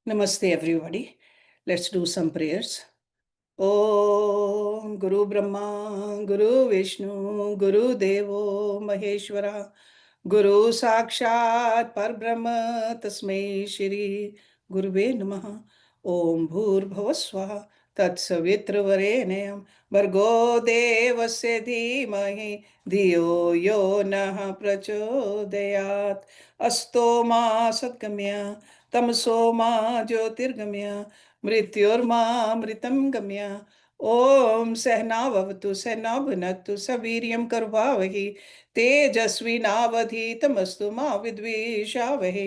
Namaste, everybody. Let's do some prayers. Om Guru Brahma, Guru Vishnu, Guru Devo Maheshwara, Guru Sakshat Parbrahma Tasmai Shri Guruve Namaha. Om Bhur Swaha Tatsavitravarenyam Bhargo Devasya Dhimahi Dhiyo Yo Nah Prachodayat Asto Ma Satgamya तमसो मा ज्योतिर्गमय मृत्योर्मामृतं गमय ओम सहनाववतु सहना भुनक्तु सवीर्यं करवावहि तेजस्विनावधीतमस्तु मा विद्विषावहि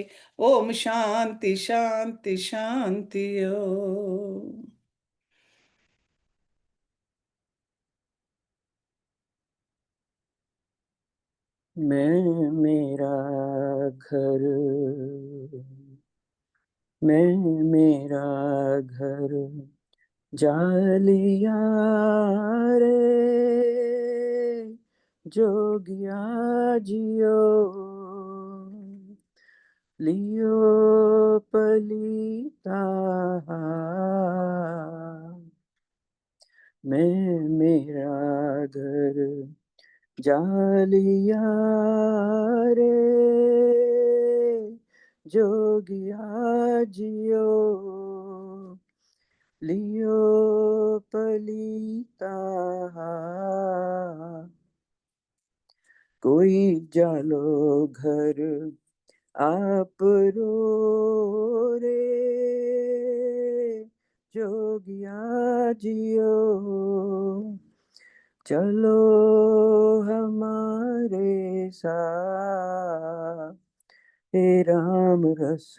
ओम शांति शांति शांति ओम। मैं मेरा घर जालिया रे जोगिया जियो लियो पलीता मैं मेरा घर जालिया रे जोगिया जियो लियो पलीता कोई जालो घर आप रो रे जोगिया जियो चलो हमारे साथ हे राम रस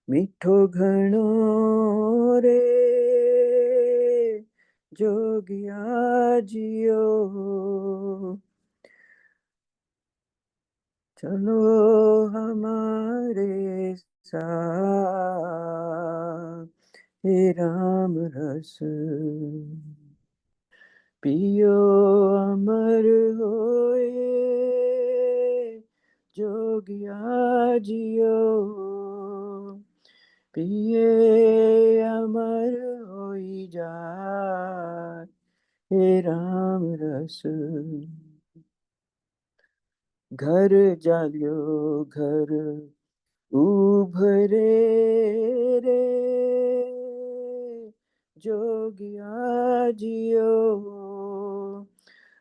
मीठो घणो रे जोगिया जियो चलो हमारे साथ हे राम रस पियो अमर होए जोगिया जियो पिए अमर होई जाए हे राम रस घर जालियो घर उभरे रे जोगिया जियो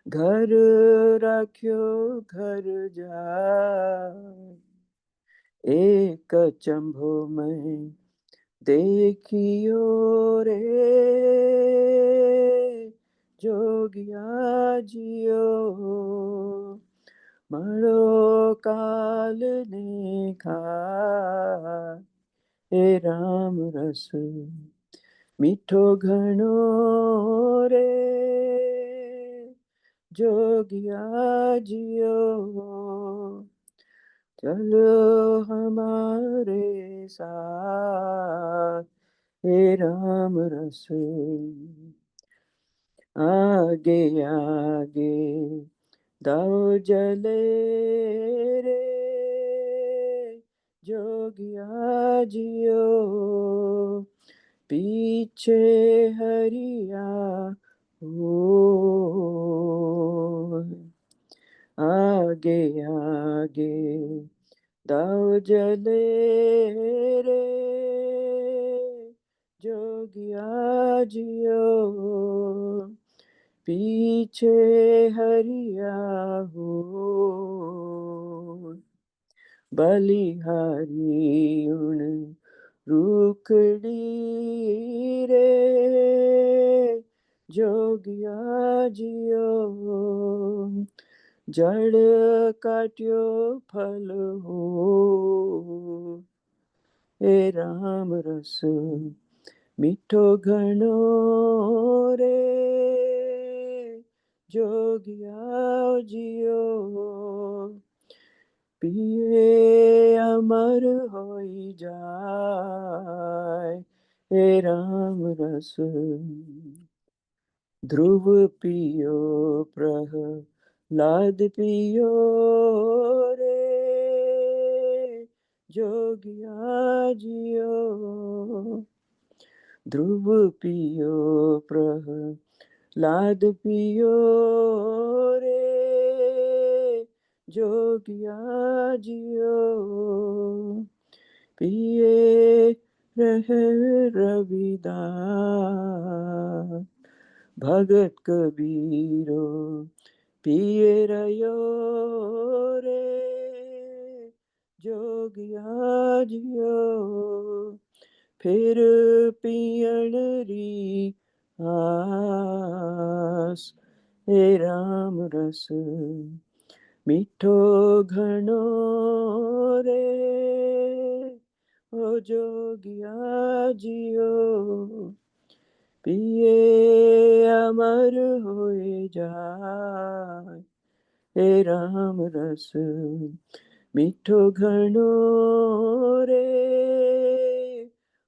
घर राख्यो घर जाए एक चंभो में देखियो रे जोगिया जियो मरो काल ने खा हे राम रस मीठो घणो रे जोगिया जियो चलो हमारे साथ हे राम रस आगे आगे दाओ जले रे जोगिया जियो पीछे हरिया हो आगे आगे दाओ जले रे जोगिया जियो पीछे हरिया हो बलिहारी उन रूखड़ी रे जोगिया जियो जड़ काट्यो फल हो हे राम रस मीठो घणो रे जोगिया जियो पिए अमर होई जाए हे राम रस ध्रुव पियो प्रहलाद पियो रे जोगिया जियो। ध्रुव पियो प्रहलाद पियो रे, जोगिया जियो। पिए रह रविदास भगत कबीरो, पिए रयो रे, जोगिया जियो। फिर पियण री आस, हे राम रस मीठो घणो रे, ओ जोगिया जियो। पिए अमर होए जाए, हे राम रस मीठो घणो रे,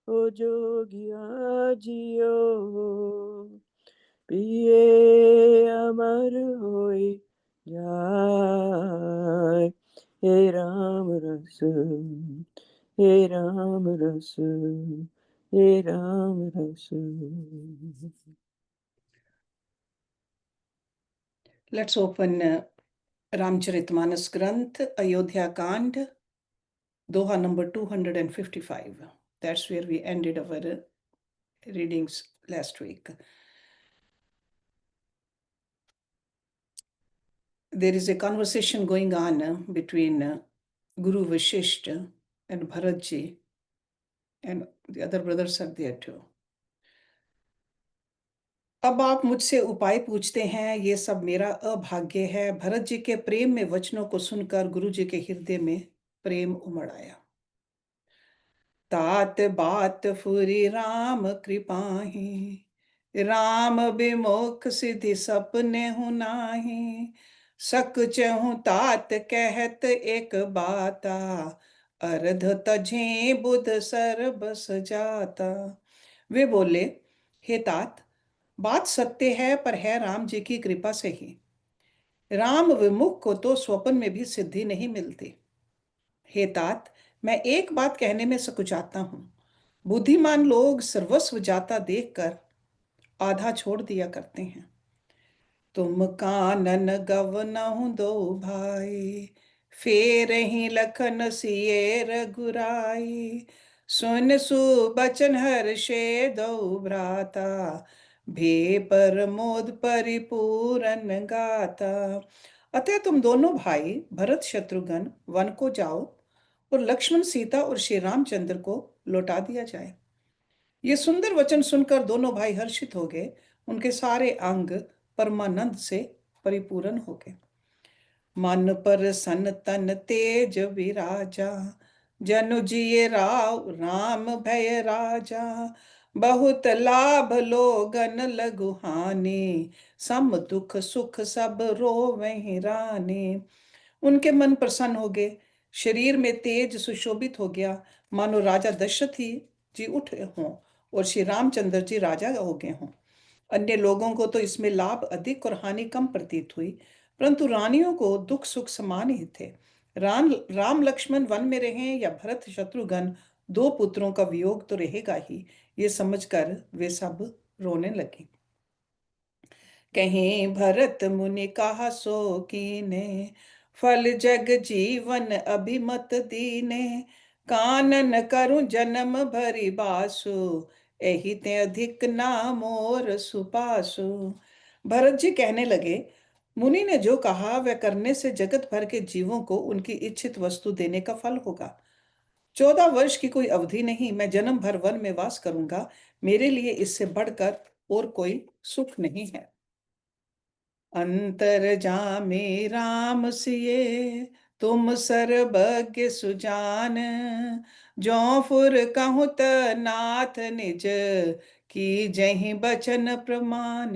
ओ जोगिया जियो। पिए अमर होए जाए, हे राम रस, हे राम रस, हे राम रस। Let's open Ramcharitmanas Granth, Ayodhya Kand, Doha number 255. That's where we ended our readings last week. There is a conversation going on between Guru Vashishta and Bharatji, and the other brothers are there too. अब आप मुझसे उपाय पूछते हैं, ये सब मेरा अभाग्य है। भरत जी के प्रेम में वचनों को सुनकर गुरु जी के हृदय में प्रेम उमड़ आया। तात बात फुरी राम कृपाही, राम विमुख सिद्धि सपने हूँ नाही। सक चहु तात कहत एक बाता, अर्ध तझे बुध सरबस जाता। वे बोले, हे तात, बात सत्य है, पर है राम जी की कृपा से ही। राम विमुख को तो स्वप्न में भी सिद्धि नहीं मिलती। हे तात, मैं एक बात कहने में सकुचाता हूँ। बुद्धिमान लोग सर्वस्व जाता देखकर आधा छोड़ दिया करते हैं। तुम कानन गवनहु दो भाई, फेर ही लखन सिए रघुराई। सुन सुबचन हर्षे दो भ्राता, भे प्रमोद परिपूरन गाता। अतः तुम दोनों भाई भरत शत्रुघ्न वन को जाओ, और लक्ष्मण सीता और श्री रामचंद्र को लौटा दिया जाए। ये सुंदर वचन सुनकर दोनों भाई हर्षित हो गए। उनके सारे अंग परमानंद से परिपूर्ण हो गए। मन पर सन तन तेज विराजा, जनु जिये राव राम भय राजा। बहुत लाभ लोगन लघु हानि, सम दुख सुख सब रोवहि रानी। उनके मन प्रसन्न हो गए, शरीर में तेज सुशोभित हो गया, मानो राजा दशरथ ही जी उठे हों और श्री रामचंद्र जी राजा हो गए हों। अन्य लोगों को तो इसमें लाभ अधिक और हानि कम प्रतीत हुई, परंतु रानियों को दुख सुख समान ही थे। राम लक्ष्मण वन में रहें या भरत शत्रुघ्न, दो पुत्रों का वियोग तो रहेगा ही, ये समझकर वे सब रोने लगे। कहीं भरत मुनि कहा सो कीने, फल जग जीवन अभिमत दीने। कानन करूं जन्म भरी बासु, एहि ते अधिक नाम और सुपासु। भरत जी कहने लगे, मुनि ने जो कहा वह करने से जगत भर के जीवों को उनकी इच्छित वस्तु देने का फल होगा। 14 वर्ष की कोई अवधि नहीं, मैं जन्म भर वन में वास करूंगा। मेरे लिए इससे बढ़कर और कोई सुख नहीं है। अंतर जामे राम सिए, तुम सर्वज्ञ सुजान। जो फुर कहूँ त नाथ निज, की जही बचन प्रमाण।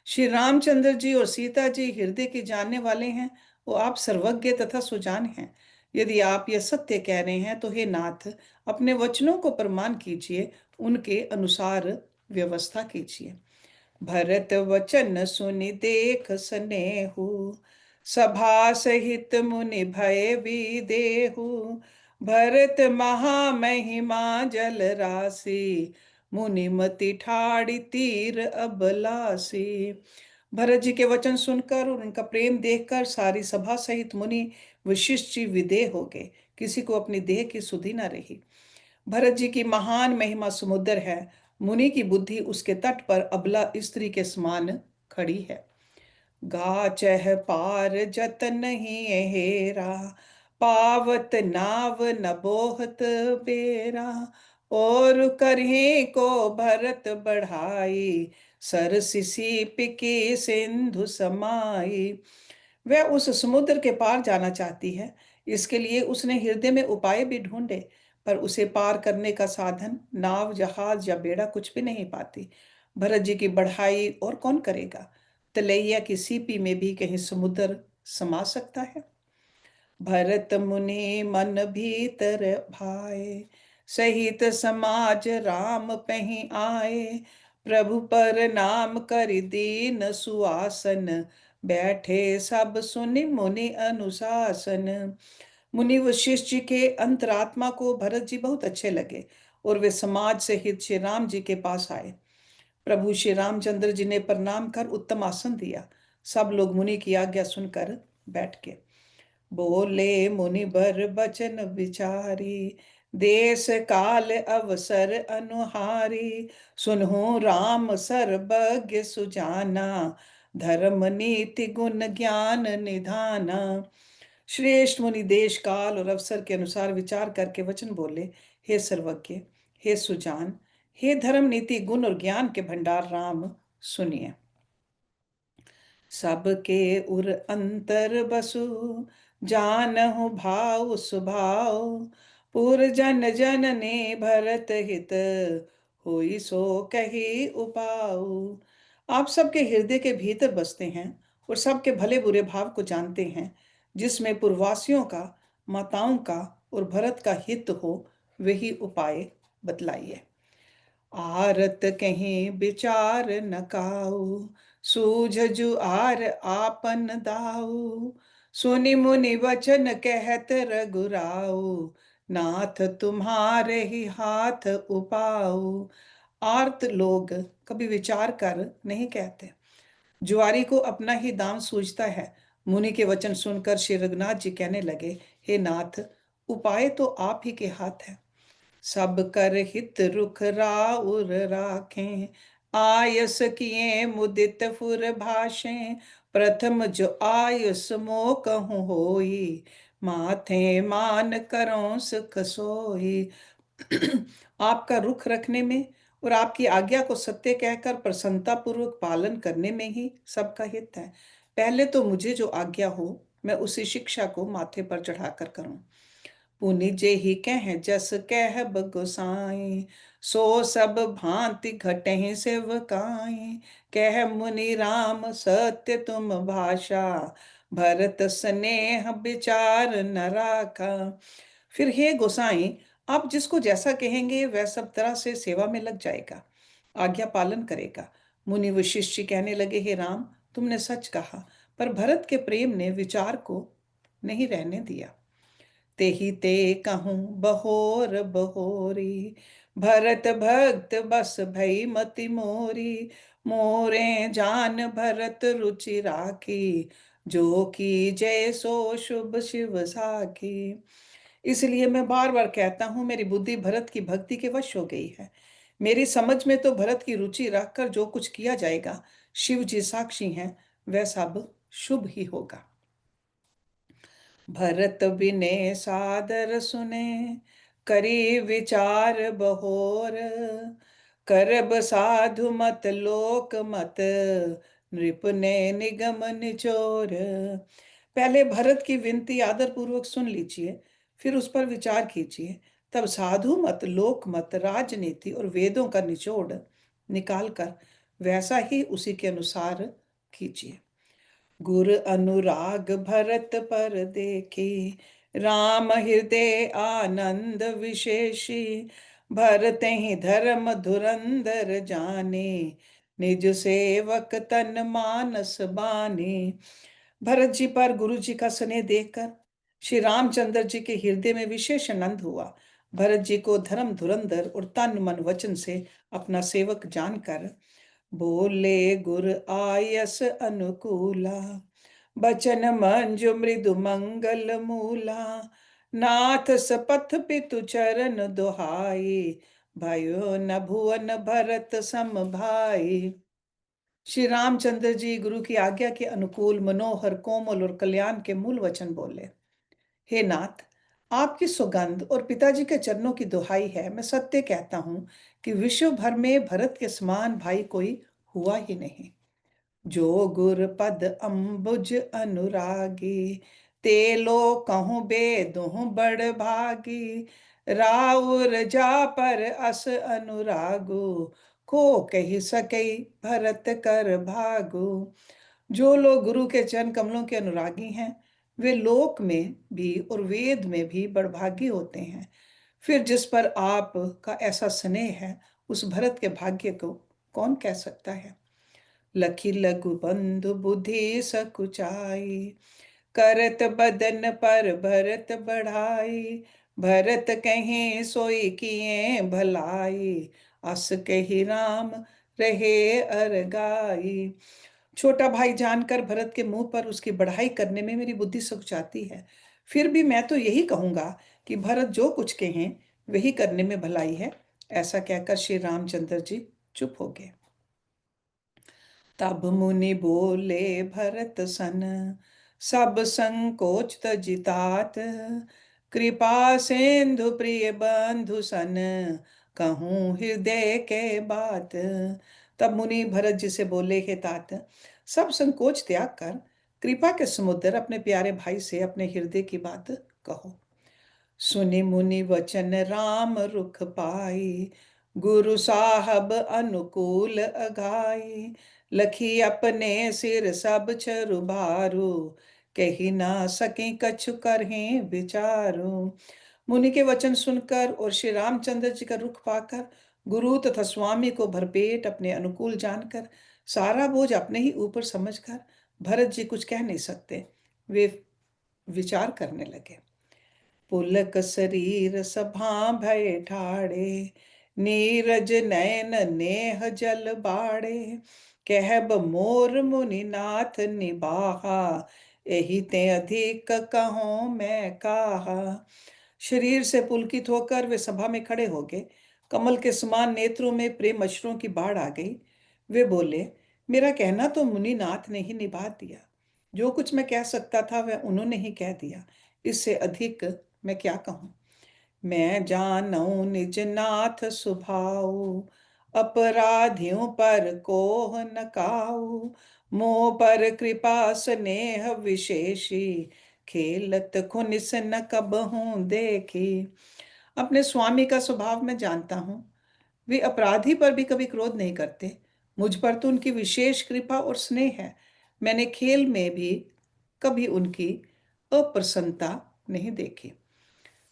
श्री रामचंद्र जी और सीता जी हृदय के जानने वाले हैं, वो आप सर्वज्ञ तथा सुजान हैं। यदि आप यह सत्य कह रहे हैं तो हे नाथ, अपने वचनों को प्रमाण कीजिए, उनके अनुसार व्यवस्था कीजिए। भरत वचन सुनि देख स्नेहु, सभा सहित मुनि भय भी देहु। भरत महामहिमा जल राशि, मुनिमति ठाड़ी तीर अबलासी। भरत जी के वचन सुनकर और उनका प्रेम देखकर सारी सभा सहित मुनि वशिष्ठ जी विदेह हो गए। किसी को अपनी देह की सुधि न रही। भरत जी की महान महिमा समुद्र है, मुनि की बुद्धि उसके तट पर अबला स्त्री के समान खड़ी है। गाचह पार जतन नहीं हेरा, पावत नाव न बोहत बेरा। और करहे को भरत बढ़ाई, सरसिसी पिकी सिंधु समाई। वह उस समुद्र के पार जाना चाहती है, इसके लिए उसने हृदय में उपाय भी ढूंढे, पर उसे पार करने का साधन नाव, जहाज या बेड़ा कुछ भी नहीं पाती। भरत जी की बढ़ाई और कौन करेगा? तलैया की सीपी में भी कहीं समुद्र समा सकता है? भरत मुनि मन भीतर भाए, सहित समाज राम पहीं आए। प्रभु पर नाम कर दीन सुआसन, बैठे सब सुनि मुनि अनुशासन। मुनि वशिष्ठ जी के अंतरात्मा को भरत जी बहुत अच्छे लगे और वे समाज सहित श्री राम जी के पास आए। प्रभु श्री रामचंद्र जी ने प्रणाम कर उत्तम आसन दिया। सब लोग मुनि की आज्ञा सुनकर बैठ गए। बोले मुनि बर बचन विचारी, देश काल अवसर अनुहारी। सुनहु राम सर्वज्ञ सुजाना, धर्म नीति गुण ज्ञान निधाना। श्रेष्ठ मुनि देश काल और अवसर के अनुसार विचार करके वचन बोले। हे सर्वज्ञ, हे सुजान, हे धर्म नीति गुण और ज्ञान के भंडार राम, सुनिए। सबके उर अंतर बसु, जानहु भाव सुभाव। पुर जन जन ने भरत हित, होई सो कही उपाऊ। आप सबके हृदय के भीतर बसते हैं और सबके भले बुरे भाव को जानते हैं। जिसमें पूर्ववासियों का, माताओं का और भरत का हित हो, वही उपाय बतलाइए। आरत कहीं विचार न काऊ, सूझ जुआर आपन दाऊ। सुनि मुनि वचन कहत रघुराऊ, नाथ तुम्हारे ही हाथ उपाऊ। आर्त लोग कभी विचार कर नहीं कहते। जुआरी को अपना ही दाम सूझता है। मुनि के वचन सुनकर श्री रघुनाथ जी कहने लगे, हे नाथ, उपाय तो आप ही के हाथ है। सब कर हित रुख राउर राखें, आयस किए मुदित फुर भाषें। प्रथम जो आयुष मो कहूँ होई, माथे मान करो सुख सोई। आपका रुख रखने में और आपकी आज्ञा को सत्य कहकर प्रसन्नता पूर्वक पालन करने में ही सबका हित है। पहले तो मुझे जो आज्ञा हो, मैं उसी शिक्षा को माथे पर चढ़ाकर करूं। पुनि जेहि कह जस कहब गोसाई, सो सब भांति घटहि सेवकाई। कह मुनि राम सत्य तुम भाषा, भरत स्नेह विचार न राखा। फिर हे गोसाई, आप जिसको जैसा कहेंगे वह सब तरह से सेवा में लग जाएगा, आज्ञा पालन करेगा। मुनि वशिष्ठ जी कहने लगे, हे राम, तुमने सच कहा, पर भरत के प्रेम ने विचार को नहीं रहने दिया। तेहि ते कहूँ बहोर बहोरी, भरत भक्त बस भई मति मोरी। मोरे जान भरत रुचि राखी, जो की जय सो शुभ शिव साखी। इसलिए मैं बार बार कहता हूँ, मेरी बुद्धि भरत की भक्ति के वश हो गई है। मेरी समझ में तो भरत की रुचि रखकर जो कुछ किया जाएगा, शिव जी साक्षी हैं, वह सब शुभ ही होगा। भरत बिने सादर सुने, करी विचार बहोर। करब साधु मत लोक मत, नृप ने निगम निचोर। पहले भरत की विनती आदर पूर्वक सुन लीजिए, फिर उस पर विचार कीजिए। तब साधु मत, लोक मत, राजनीति और वेदों का निचोड़ निकाल कर वैसा ही उसी के अनुसार कीजिए। गुर अनुराग भरत पर देखी, राम हृदय आनंद विशेषी। भरत ही धर्म धुरंधर जाने, निज सेवक तन मानस बानी। भरत जी पर गुरु जी का स्नेह देखकर श्री रामचंद्र जी के हृदय में विशेष आनंद हुआ। भरत जी को धर्म धुरंधर और तन मन वचन से अपना सेवक जानकर बोले गुर आयस अनुकूला, बचन मंजु मृदु मंगल मूला, नाथ सपथ पितु चरण दुहाई, भयो न भुवन भरत सम भाई। श्री रामचंद्र जी गुरु की आज्ञा के अनुकूल मनोहर कोमल और कल्याण के मूल वचन बोले। हे नाथ, आपकी सुगंध और पिताजी के चरणों की दुहाई है, मैं सत्य कहता हूँ कि विश्व भर में भरत के समान भाई कोई हुआ ही नहीं। जो गुर पद अम्बुज अनुरागी, ते लो कहूँ बेदों बड़ भागी, राउर जा पर अस अनुरागु, को कही सके भरत कर भागु। जो लोग गुरु के चरण कमलों के अनुरागी हैं, वे लोक में भी और वेद में भी बड़भागी होते हैं। फिर जिस पर आप का ऐसा स्नेह है, उस भरत के भाग्य को कौन कह सकता है। लखी लघु बंधु बुद्धि सकुचाई, करत बदन पर भरत बढ़ाई, भरत कहीं सोई किए भलाई, अस कही राम रहे अरगाई। छोटा भाई जानकर भरत के मुंह पर उसकी बढ़ाई करने में मेरी बुद्धि सकुचाती है। फिर भी मैं तो यही कहूंगा कि भरत जो कुछ कहें वही करने में भलाई है। ऐसा कहकर श्री रामचंद्र जी चुप हो गए। तब मुनि बोले भरत सन, सब संकोच तजितात, कृपा सिंधु प्रिय बंधु सन, कहूँ हृदय के बात। तब मुनि भरत जी से बोले, हे तात, सब संकोच त्याग कर कृपा के समुद्र अपने प्यारे भाई से अपने हृदय की बात कहो। सुनि मुनि वचन राम रुख पाई, गुरु साहब अनुकूल अघाई, लखी अपने सिर सब छरुबारू, कही ना सके कछु करहे विचारू। मुनि के वचन सुनकर और श्री रामचंद्र जी का रुख पाकर, गुरु तथा स्वामी को भरपेट अपने अनुकूल जानकर, सारा बोझ अपने ही ऊपर समझकर भरत जी कुछ कह नहीं सकते। वे विचार करने लगे। पुलक शरीर सभा भय ठाड़े, नीरज नयन नेह जल बाड़े, कहब मोर मुनि नाथ निबाहा, यही ते अधिक कहो मैं काहा। शरीर से पुलकित होकर वे सभा में खड़े हो गए। कमल के समान नेत्रों में प्रेम अश्रुओं की बाढ़ आ गई। वे बोले, मेरा कहना तो मुनि नाथ ने ही निभा दिया। जो कुछ मैं कह सकता था वह उन्होंने ही कह दिया। इससे अधिक मैं क्या कहूँ। मैं जानऊं निज नाथ सुभाऊ, अपराधियों पर कोह न काऊ, मोह पर कृपा स्नेह विशेषी, खेलत खुनिस न कबहूं देखी। अपने स्वामी का स्वभाव मैं जानता हूँ। वे अपराधी पर भी कभी क्रोध नहीं करते। मुझ पर तो उनकी विशेष कृपा और स्नेह है। मैंने खेल में भी कभी उनकी अप्रसन्नता नहीं देखी।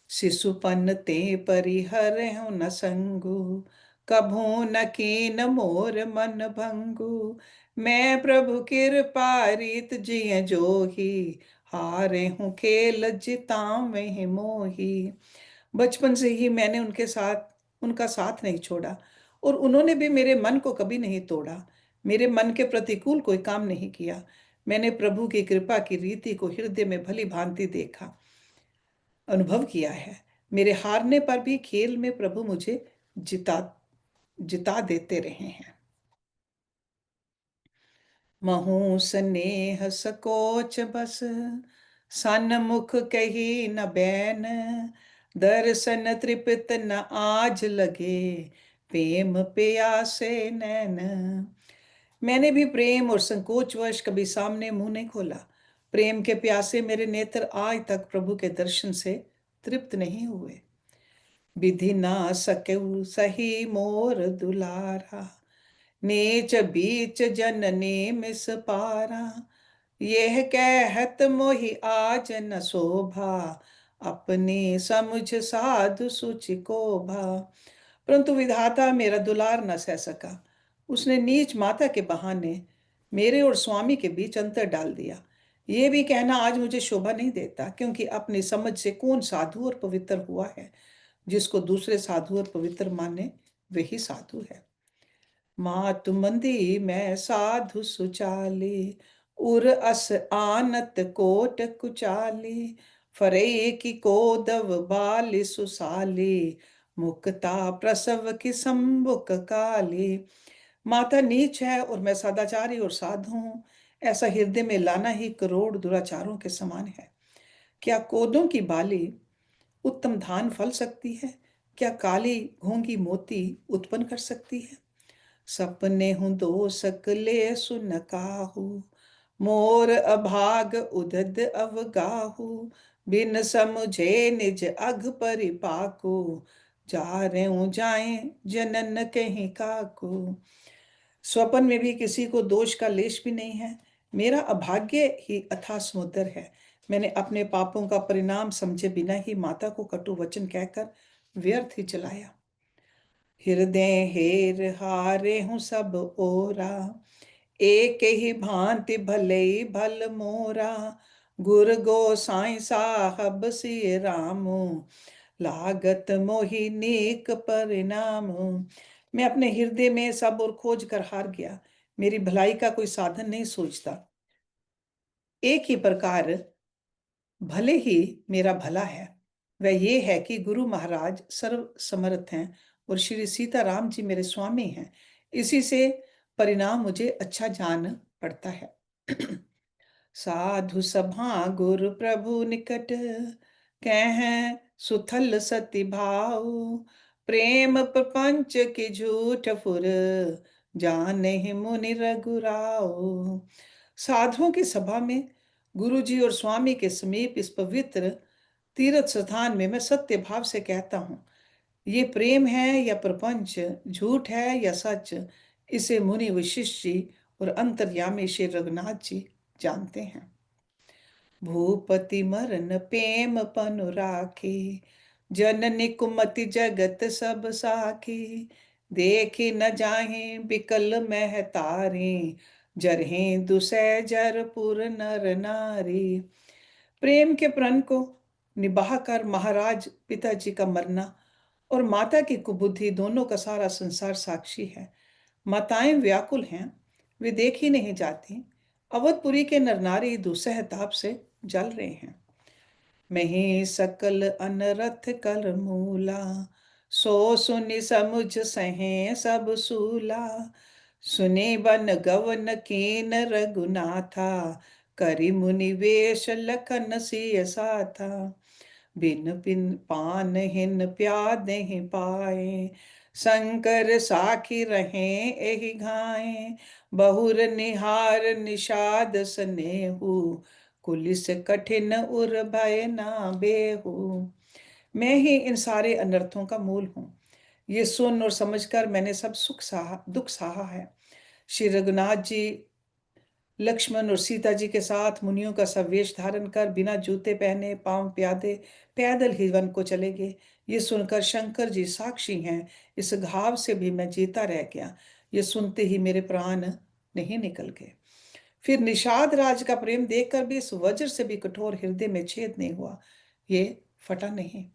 शिशुपन ते परिहर न संगु, कभू न कीन मोर मन भंगु, मैं प्रभु कृपा रीत जिय जोही, हारे हूँ खेल जिता में मोही। बचपन से ही मैंने उनका साथ नहीं छोड़ा और उन्होंने भी मेरे मन को कभी नहीं तोड़ा। मेरे मन के प्रतिकूल कोई काम नहीं किया। मैंने प्रभु की कृपा की रीति को हृदय में भली भांति देखा, अनुभव किया है। मेरे हारने पर भी खेल में प्रभु मुझे जिता जिता देते रहे हैं। महू स्नेह सकोच बस, सन्मुख कही न बैन, दर्शन तृप्त न आज लगे, प्रेम प्यासे नैन। मैंने भी प्रेम और संकोचवश कभी सामने मुंह नहीं खोला। प्रेम के प्यासे मेरे नेत्र आज तक प्रभु के दर्शन से तृप्त नहीं हुए। विधि ना सकऊ सही मोर दुलारा, नीच बीच जननी मिस पारा, यह कहत मोहि आज न शोभा, अपनी समुझ साधु सुचि को भा। परंतु विधाता मेरा दुलार न सह सका। उसने नीच माता के बहाने मेरे और स्वामी के बीच अंतर डाल दिया। ये भी कहना आज मुझे शोभा नहीं देता, क्योंकि अपनी समझ से कौन साधु और पवित्र हुआ है। जिसको दूसरे साधु और पवित्र माने, वही साधु है। मातु मंदी मैं साधु सुचाले, उर अस आनत कोट कुचाले, फरे की कोदव बाल सुसाले, मुक्ता प्रसव की संबुक काले। माता नीच है और मैं सदाचारी और साधु हूँ, ऐसा हृदय में लाना ही करोड़ दुराचारों के समान है। क्या कोदों की बाली उत्तम धान फल सकती है? क्या काली घोंगी मोती उत्पन्न कर सकती है? सपने हूँ दो सकले सुन काहू, मोर अभाग उदद अवगाहू, बिन समझे निज अघ परिपाको, जा रहे हूँ जाए जनन कहीं काको। स्वप्न में भी किसी को दोष का लेश भी नहीं है। मेरा अभाग्य ही अथाह समुद्र है। मैंने अपने पापों का परिणाम समझे बिना ही माता को कटु वचन कहकर व्यर्थ ही चलाया। हृदय हेर हारे हूँ सब ओरा, एक ही भांति भले ही भल मोरा, गुर गोसाई साहब सिय रामू, लागत मोहि नीक परिणाम। मैं अपने हृदय में सब और खोज कर हार गया, मेरी भलाई का कोई साधन नहीं सोचता। एक ही प्रकार भले ही मेरा भला है, वह ये है कि गुरु महाराज सर्व समर्थ हैं और श्री सीताराम जी मेरे स्वामी हैं। इसी से परिणाम मुझे अच्छा जान पड़ता है। साधु सभा गुरु प्रभु निकट, कह सुथल सति भाव, प्रेम प्रपंच की झूठ फुर, जाने मुनि रघुराव। साधुओं की सभा में गुरु जी और स्वामी के समीप इस पवित्र तीर्थ स्थान में मैं सत्य भाव से कहता हूँ, ये प्रेम है या प्रपंच, झूठ है या सच, इसे मुनि वशिष्ठ जी और अंतर्यामी श्री रघुनाथ जी जानते हैं। भूपति मरन प्रेम पनु राखी, जननी कुमति जगत सब साखी, देखी न जाहे बिकल महतारी, जरहे दुसै जरपुर नर नारी। प्रेम के प्रण को निभाह कर महाराज पिताजी का मरना और माता की कुबुद्धि दोनों का सारा संसार साक्षी है। माताएं व्याकुल हैं, वे देखी नहीं जाती। अवधपुरी के नर नारी दुसह ताप से जल रहे हैं। मही सकल अनरथ कल मूला, सो सुनि समुझ सहे सब सूला, सुने बन गवन कीन रघुनाथा, करि मुनि वेश लखन सिय साथा, बिन पिन पान हिन प्याद नहीं पाए, शंकर साखी रहे एहि घाए, बहुर निहार निषाद स्नेहु, कुलिस कठिन उर भय ना बेहू। मैं ही इन सारे अनर्थों का मूल हूँ। ये सुन और समझकर मैंने सब दुख सहा है। श्री रघुनाथ जी लक्ष्मण और सीता जी के साथ मुनियों का सब वेश धारण कर बिना जूते पहने पांव प्यादे पैदल ही वन को चले गए। ये सुनकर शंकर जी साक्षी हैं, इस घाव से भी मैं जीता रह गया। ये सुनते ही मेरे प्राण नहीं निकल गए। फिर निषाद राज का प्रेम देखकर भी इस वज्र से भी कठोर हृदय में छेद नहीं हुआ, ये फटा नहीं।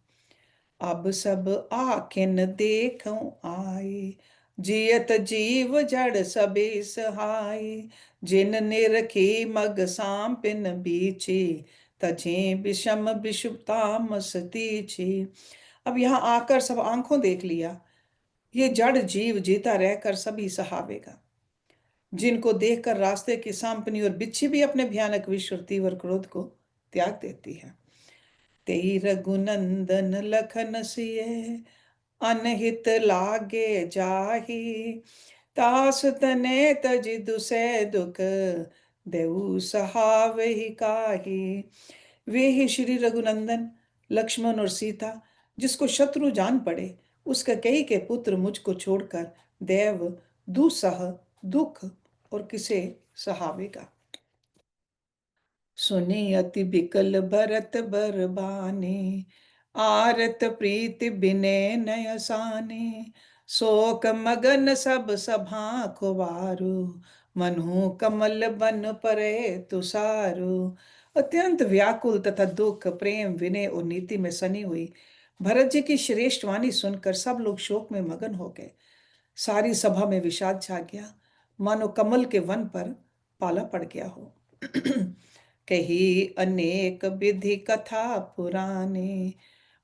अब सब आखिन देखूं आए, जियत जीव जड़ सबे सहाय, जिन निरखी मग सांपिन बीची, तझे विषम विषुतामस तीछी। अब यहाँ आकर सब आंखों देख लिया, ये जड़ जीव जीता रहकर सभी सहावेगा। जिनको देखकर रास्ते की सांपनी और बिच्छी भी अपने भयानक विष और तीव्र क्रोध को त्याग देती है। तेई रघुनंदन लखन सिय, अनहित लागे जाहि, तास तने तज दुसै दुख, देऊ सहावहि काहि। वे ही श्री रघुनंदन लक्ष्मण और सीता, जिसको शत्रु जान पड़े, उसका कई के पुत्र मुझको छोड़कर देव दुसह दुख और किसे सहावेगा। सुनी अति बिकल भरत बरबाने, आरत प्रीति बिने नयसाने, शोक मगन सब सभा खुवारु, मनहु कमल बन परे तुसारो। अत्यंत व्याकुल तथा दुख, प्रेम, विनय और नीति में सनी हुई भरत जी की श्रेष्ठ वाणी सुनकर सब लोग शोक में मगन हो गए। सारी सभा में विषाद छा गया, मानो कमल के वन पर पाला पड़ गया हो। कही अनेक विधि कथा पुराने,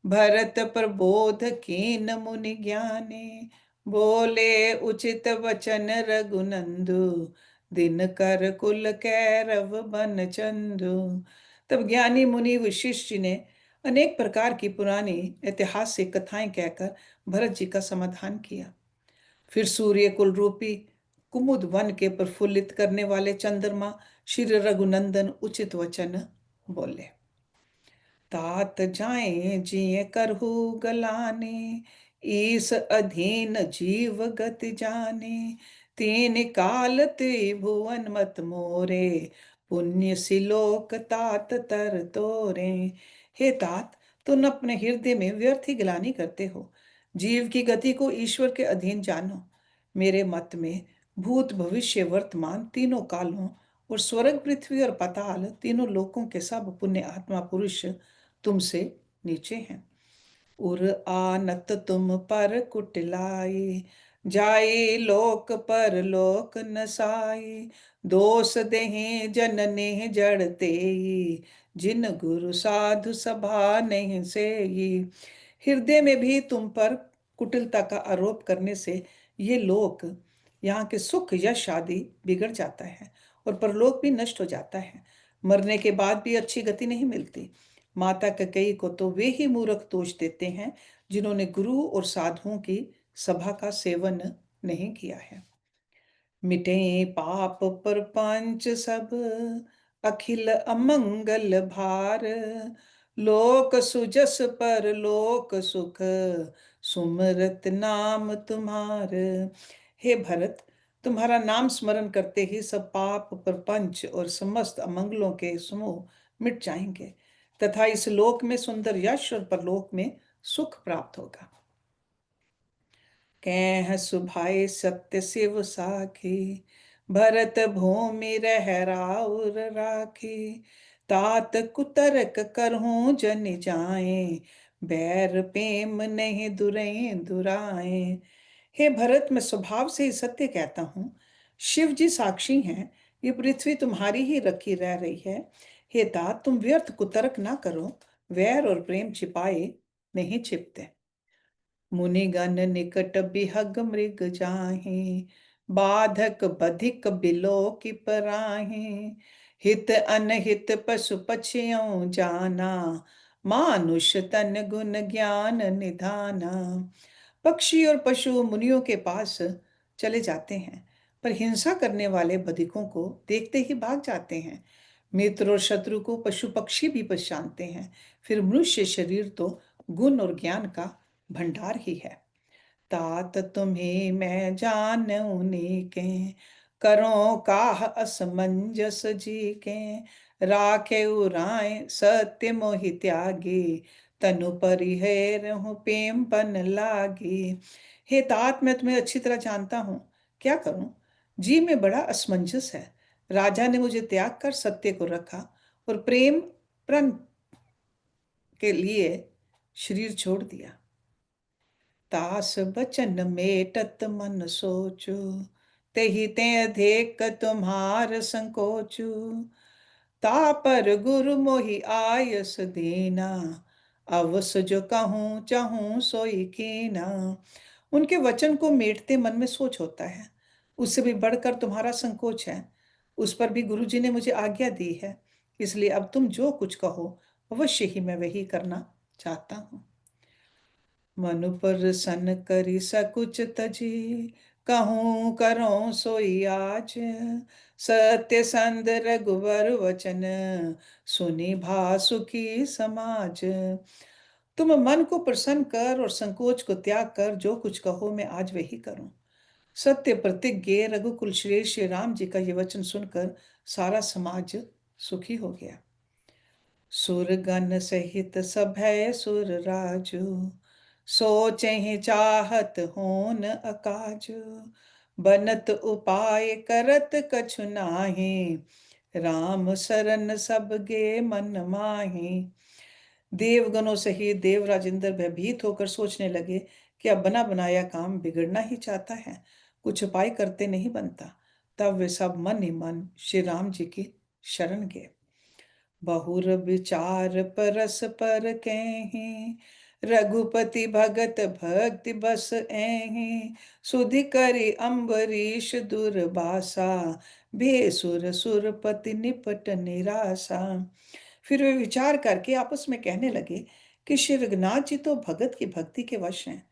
भरत प्रबोध कीन मुनि ज्ञाने। बोले उचित वचन रघुनंदु, दिन कर कुल कैरव बन चंदु। तब ज्ञानी मुनि वशिष्ठ जी ने अनेक प्रकार की पुरानी ऐतिहासिक कथाएं कहकर भरत जी का समाधान किया। फिर सूर्य कुल रूपी कुमुद वन के प्रफुल्लित करने वाले चंद्रमा श्री रघुनंदन उचित वचन बोले। तात जाए जिये करहु गलाने, ईस अधीन जीव गति जाने। तीन काल त्रिभुवन मत मोरे, पुण्य सिलोक तात तर तोरे। हे तात, तुम अपने हृदय में व्यर्थ ही गिलानी करते हो। जीव की गति को ईश्वर के अधीन जानो। मेरे मत में भूत भविष्य वर्तमान तीनों कालों और स्वर्ग पृथ्वी और पाताल तीनों लोकों के सब पुण्य आत्मा पुरुष तुमसे नीचे हैं। उर आनत तुम पर कुटिलाई, जाए लोक पर लोक नसाई। दोष देहि जनने जड़ते, जिन गुरु साधु सभा नहीं सेई। हृदय में भी तुम पर कुटिलता का आरोप करने से ये लोक, यहाँ के सुख यश आदि बिगड़ जाता है और परलोक भी नष्ट हो जाता है। मरने के बाद भी अच्छी गति नहीं मिलती। माता कैकेयी को तो वे ही मूर्ख दोष देते हैं जिन्होंने गुरु और साधुओं की सभा का सेवन नहीं किया है। मिटे पाप प्रपंच सब, अखिल अमंगल भार। लोक सुजस पर लोक सुख, सुमरत नाम तुम्हार। हे भरत, तुम्हारा नाम स्मरण करते ही सब पाप प्रपंच और समस्त अमंगलों के समूह मिट जाएंगे तथा इस लोक में सुंदर यश और परलोक में सुख प्राप्त होगा। कह सुभाए सत्य शिव साखी, भरत भूमि रह राउर राखी। तात कुतरक करहूं जन जाए, बैर प्रेम नहीं दुरे दुराए। हे भरत, मैं स्वभाव से ही सत्य कहता हूँ। शिव जी साक्षी हैं, ये पृथ्वी तुम्हारी ही रखी रह रही है। हे तात, तुम व्यर्थ कुतर्क ना करो, वैर और प्रेम छिपाए नहीं छिपते। मुनिगण निकट बिहग मृग जाहे, बाधक बधिक बिलो की पराहे। हित अनहित पशु पक्षियों जाना, मानुष तन गुण ज्ञान निधाना। पक्षी और पशु मुनियों के पास चले जाते हैं, पर हिंसा करने वाले बधिकों को देखते ही भाग जाते हैं। मित्र और शत्रु को पशु पक्षी भी पहचानते हैं, फिर मनुष्य शरीर तो गुण और ज्ञान का भंडार ही है। तात तुम्हें मैं जानूं नीके, करो काह असमंजस जी के। राखे उराए सत्य मोहि त्यागी, तनु परिहेर हूँ प्रेम पन लागी। हे तात, मैं तुम्हें अच्छी तरह जानता हूँ, क्या करूं? जी में बड़ा असमंजस है। राजा ने मुझे त्याग कर सत्य को रखा और प्रेम प्रण के लिए शरीर छोड़ दिया। तास बचन मेटत मन सोचू, तेहि ते अधिक तुम्हार संकोचू। तापर गुरु मोहि आयस दीना, अवस जो कहूँ चाहूँ सोई कीना। उनके वचन को मेटते मन में सोच होता है, उससे भी बढ़कर तुम्हारा संकोच है। उस पर भी गुरु जी ने मुझे आज्ञा दी है, इसलिए अब तुम जो कुछ कहो अवश्य ही मैं वही करना चाहता हूँ। मनु पर सन करी सकुच तजी, कहूँ करो सोई आज। सत्य संद रघुवर वचन, सुनी भा सुखी समाज। तुम मन को प्रसन्न कर और संकोच को त्याग कर जो कुछ कहो मैं आज वही करूं। सत्य प्रतिज्ञ रघुकुल श्रेष्ठ श्री राम जी का ये वचन सुनकर सारा समाज सुखी हो गया। सुरगण सहित सभय सुर राजू, सोचे चाहत होन अकाजू। बनत उपाय करत कछु नाहि, राम शरण सब गे मन माहि। देवगणों सहित देवराज इंद्र भयभीत होकर सोचने लगे कि अब बना बनाया काम बिगड़ना ही चाहता है, कुछ उपाय करते नहीं बनता। तब वे सब मन ही मन श्री राम जी की शरण गए। बहुर विचार परस पर कहीं, रघुपति भगत भक्ति बस एहि। सुधि करी अम्बरीश दुर्बासा, भेसुर सुरपति निपट निराशा। फिर वे विचार करके आपस में कहने लगे कि श्री रघुनाथ जी तो भगत की भक्ति के वश हैं।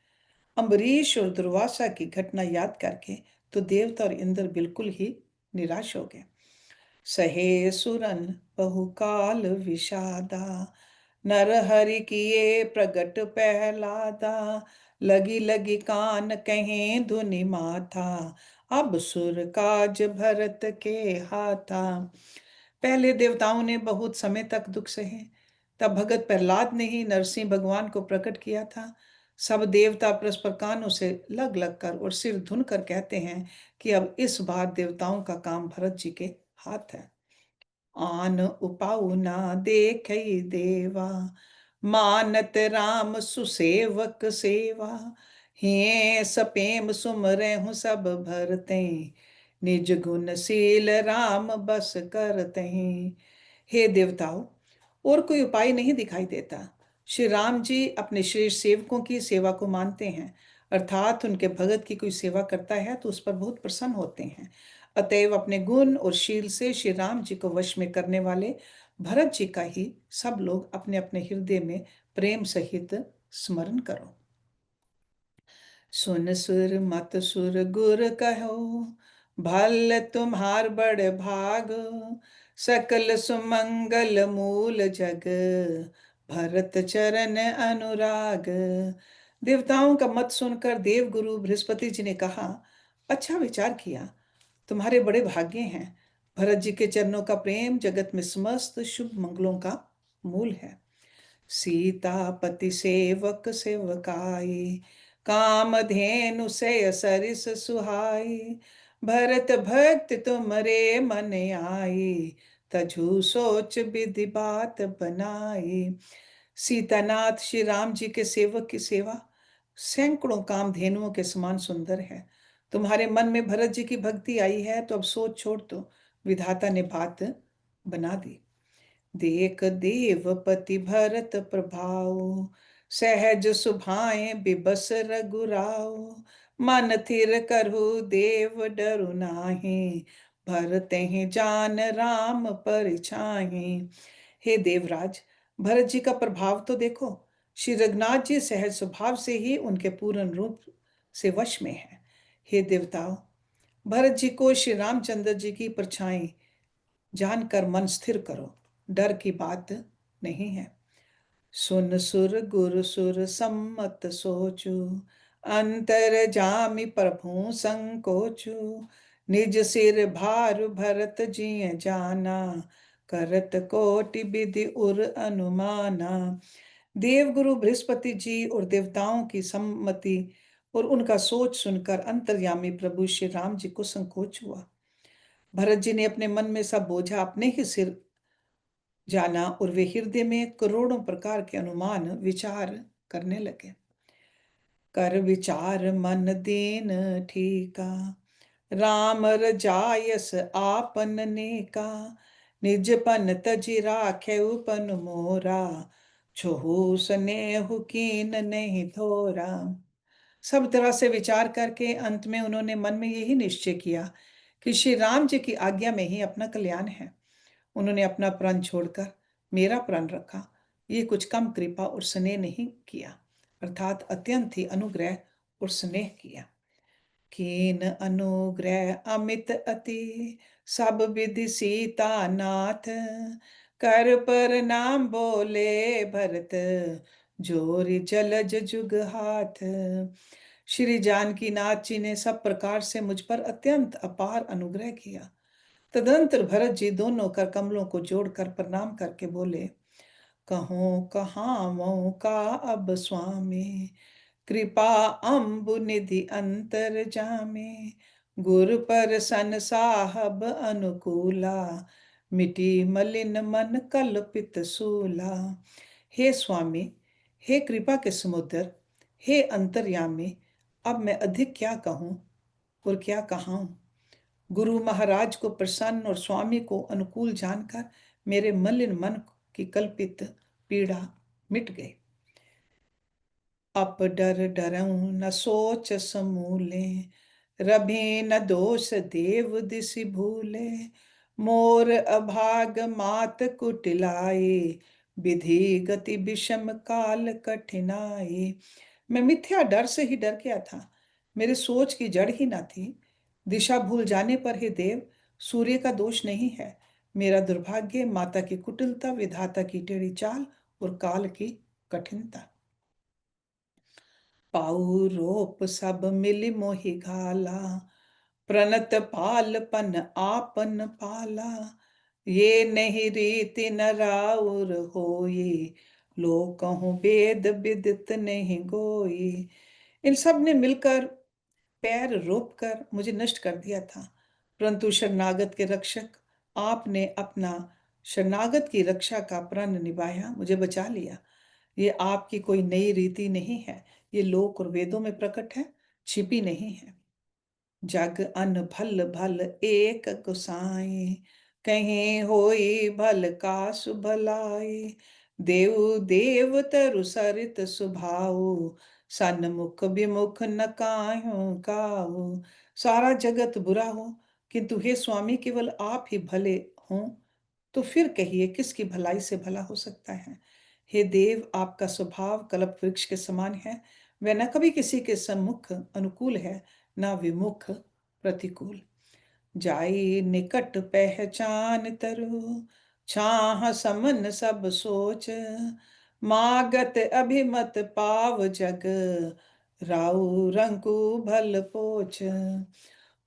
अम्बरीश और दुर्वासा की घटना याद करके तो देवता और इंद्र बिल्कुल ही निराश हो गए। सहे सुरन बहुकाल विषादा, नरहरि किए प्रगट पहलादा। लगी लगी कान कहें धुनि माथा, अब सुर काज भरत के हाथा। पहले देवताओं ने बहुत समय तक दुख सहे, तब भगत प्रहलाद ने ही नरसिंह भगवान को प्रकट किया था। सब देवता परस्पर कानों से लग लग कर और सिर धुन कर कहते हैं कि अब इस बार देवताओं का काम भरत जी के हाथ है। आन उपाउ ना देखई देवा, मानत राम सुसेवक सेवा। हे सपेम सुमरहु सब भरते, निज गुणशील राम बस करते। हे देवताओं, और कोई उपाय नहीं दिखाई देता। श्री राम जी अपने श्रेष्ठ सेवकों की सेवा को मानते हैं, अर्थात उनके भगत की कोई सेवा करता है तो उस पर बहुत प्रसन्न होते हैं। अतएव अपने गुण और शील से श्री राम जी को वश में करने वाले भरत जी का ही सब लोग अपने अपने हृदय में प्रेम सहित स्मरण करो। सुन सुर मत सुर गुर कहो, भल तुम्हार बड़ भाग। सकल सुमंगल मूल जग, भरत चरण अनुराग। देवताओं का मत सुनकर देवगुरु बृहस्पति जी ने कहा, अच्छा विचार किया, तुम्हारे बड़े भाग्य हैं। भरत जी के चरणों का प्रेम जगत में समस्त शुभ मंगलों का मूल है। सीतापति सेवक सेवकाई, कामधेनु से सरिस सुहाई। भरत भक्त तुमरे मन आई, तजु सोच विधि बात बनाई। सीतानाथ श्री राम जी के सेवक की सेवा सैकड़ों कामधेनुओं के समान सुंदर है। तुम्हारे मन में भरत जी की भक्ति आई है तो अब सोच छोड़ दो, विधाता ने बात बना दी। देख देवपति भरत प्रभाव, सहज सुभाए बिबस रघुराव। मन थिर करहु देव डरु नाहि, भरत ही जान राम परिछाहि। हे देवराज, भरत जी का प्रभाव तो देखो। श्री रघुनाथ जी सहज स्वभाव से ही उनके पूर्ण रूप से वश में है। हे देवताओं, भरत जी को श्री रामचंद्र जी की परछाई जानकर मन स्थिर करो, डर की बात नहीं है। सुन सुर गुर सुर सम्मत सोचु, अंतर जामि प्रभु संकोचु। निज सिर भार भरत जिय जाना, करत कोटि विधि उर अनुमाना। देवगुरु बृहस्पति जी और देवताओं की सम्मति और उनका सोच सुनकर अंतर्यामी प्रभु श्री राम जी को संकोच हुआ। भरत जी ने अपने मन में सब बोझा अपने ही सिर जाना और वे हृदय में करोड़ों प्रकार के अनुमान विचार करने लगे। कर विचार मन दीन ठीका, राम रजायस आपन नेका। निज पन तजि राखे पन मोरा, छोहु स्नेहु कीन नहीं थोरा। सब तरह से विचार करके अंत में उन्होंने मन में यही निश्चय किया कि श्री राम जी की आज्ञा में ही अपना कल्याण है। उन्होंने अपना प्राण छोड़कर मेरा प्राण रखा, ये कुछ कम कृपा और स्नेह नहीं किया, अर्थात अत्यंत ही अनुग्रह और स्नेह किया। कीन अनुग्रह अमित अति, सब विधि सीता नाथ। कर पर नाम बोले भरत, जोरि जलज जुग हाथ। श्री जानकी नाथ जी ने सब प्रकार से मुझ पर अत्यंत अपार अनुग्रह किया। तदंतर भरत जी दोनों कर कमलों को जोड़कर प्रणाम करके बोले, कहूँ कहावों का अब स्वामी, कृपा अम्बु निधि अंतर जामे। गुर पर सन साहब अनुकूला, मिटी मलिन मन कल्पित सूला। हे स्वामी, हे कृपा के समुद्र, हे अंतर्यामी, अब मैं अधिक क्या कहूँ और क्या कहाऊँ। गुरु महाराज को प्रसन्न और स्वामी को अनुकूल जानकर मेरे मलिन मन की कल्पित पीड़ा मिट गई। अप डर डरऊं न सोच समूले, रभी न दोष देव दिसि भूले। मोर अभाग मात कुटिलाई, विधि गति विषम काल कठिनाई। मैं मिथ्या डर से ही डर गया था, मेरे सोच की जड़ ही ना थी। दिशा भूल जाने पर हे देव, सूर्य का दोष नहीं है। मेरा दुर्भाग्य माता की कुटिलता, विधाता की टेढ़ी चाल और काल की कठिनता। पाऊ रोप सब मिलि मोहि घाला, प्रणत पालपन आपन पाला। ये नहीं रीति न राउर होई, लोग कहूँ वेद विदित नहीं गोई। इन सब ने मिलकर पैर रोप कर मुझे नष्ट कर दिया था, परंतु शरणागत के रक्षक आपने अपना शरणागत की रक्षा का प्रण निभाया, मुझे बचा लिया। ये आपकी कोई नई रीति नहीं है, ये लोक और वेदों में प्रकट है, छिपी नहीं है। जग अन भल भल एक गुसाई, कहीं होई भल कासु भलाई। देव देव तरु सरित सुभाऊ, सन्मुख विमुख न काहू काहू। सारा जगत बुरा हो, किंतु हे स्वामी केवल आप ही भले हों, तो फिर कहिए किसकी भलाई से भला हो सकता है। हे देव, आपका स्वभाव कल्प वृक्ष के समान है, वह न कभी किसी के सम्मुख अनुकूल है, न विमुख प्रतिकूल। जाई निकट पहचान तरु, छाह समन सब सोच। मागत अभिमत पाव जग, राउ रंकु भल पोच।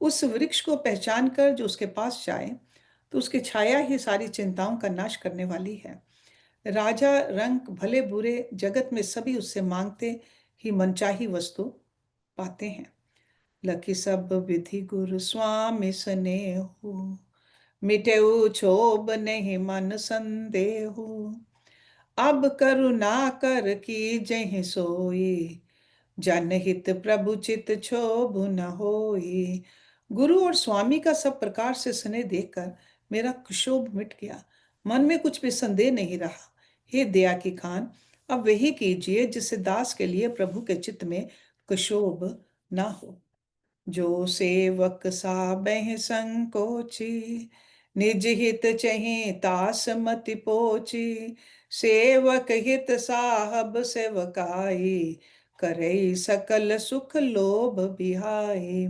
उस वृक्ष को पहचान कर जो उसके पास जाए, तो उसकी छाया ही सारी चिंताओं का नाश करने वाली है। राजा रंक भले बुरे जगत में सभी उससे मांगते ही मनचाही वस्तु पाते हैं। लखी सब विधि गुरु स्वामी स्नेहु, मिटेऊ क्षोभ नहीं मन संदेहु। अब करुणा कर की जहि सोई, जनहित प्रभु चित क्षोभ न होई। गुरु और स्वामी का सब प्रकार से स्नेह देखकर मेरा क्षोभ मिट गया, मन में कुछ भी संदेह नहीं रहा। हे दया की खान, अब वही कीजिए जिससे दास के लिए प्रभु के चित्त में क्षोभ ना हो। जो सेवक साबह संकोची, निज हित चहि तास मति पोची। सेवक हित साहब सेवकाई, करे सकल सुख लोभ बिहाई।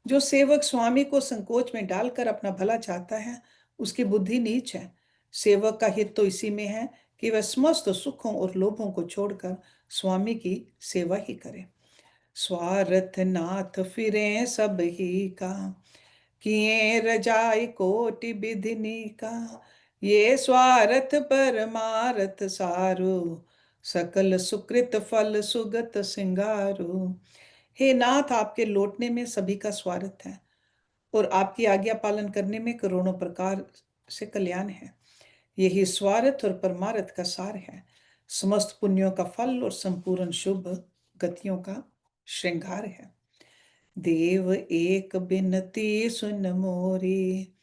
जो सेवक स्वामी को संकोच में डालकर अपना भला चाहता है, उसकी बुद्धि नीच है। सेवक का हित तो इसी में है कि वह समस्त सुखों और लोभों को छोड़कर स्वामी की सेवा ही करे। स्वार्थ नाथ फिरे सब ही का, किए रजाई कोटि विधिनी का। ये स्वार्थ परमारथ सारो, सकल सुकृत फल सुगत सिंगारो। हे नाथ, आपके लौटने में सभी का स्वार्थ है और आपकी आज्ञा पालन करने में करोड़ों प्रकार से कल्याण है। यही स्वार्थ और परमार्थ का सार है, समस्त पुण्यों का फल और संपूर्ण शुभ गतियों का श्रृंगार है। देव एक बिनती सुन मोरी,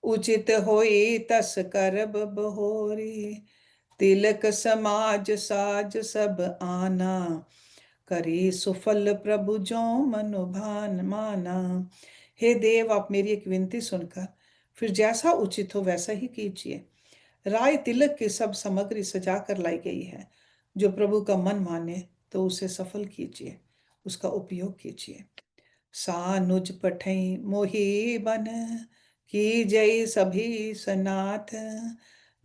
उचित होई तस करब बहोरी। तिलक समाज साज सब आना, करी सुफल प्रभु जो मनुभान माना। हे देव, आप मेरी एक विनती सुनकर फिर जैसा उचित हो वैसा ही कीजिए। राय तिलक की सब सामग्री सजा कर लाई गई है, जो प्रभु का मन माने तो उसे सफल कीजिए, उसका उपयोग कीजिए। सानुज पठई मोही बन, की जय सभी सनाथ।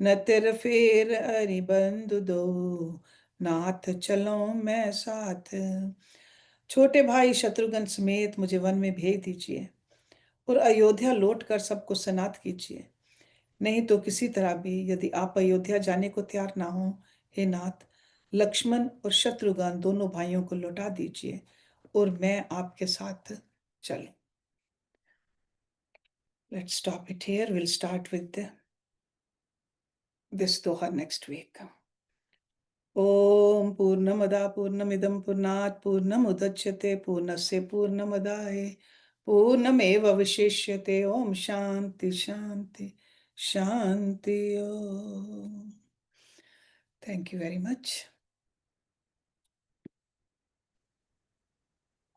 न तिर फेर अरि बंधु दो, नाथ चलो मैं साथ। छोटे भाई शत्रुघ्न समेत मुझे वन में भेज दीजिए और अयोध्या लौट कर सबको सनाथ कीजिए। नहीं तो किसी तरह भी यदि आप अयोध्या जाने को तैयार ना हो, हे नाथ, लक्ष्मण और शत्रुघ्न दोनों भाइयों को लौटा दीजिए और मैं आपके साथ चलूं। Let's stop it here. We'll start with this doha next week. Om Purnamada Purnamidam Purnat Purnamudachyate Purnasya Purnamadaye Purnameva Vishishyate. Om Shanti Shanti Shanti Om. Thank you very much.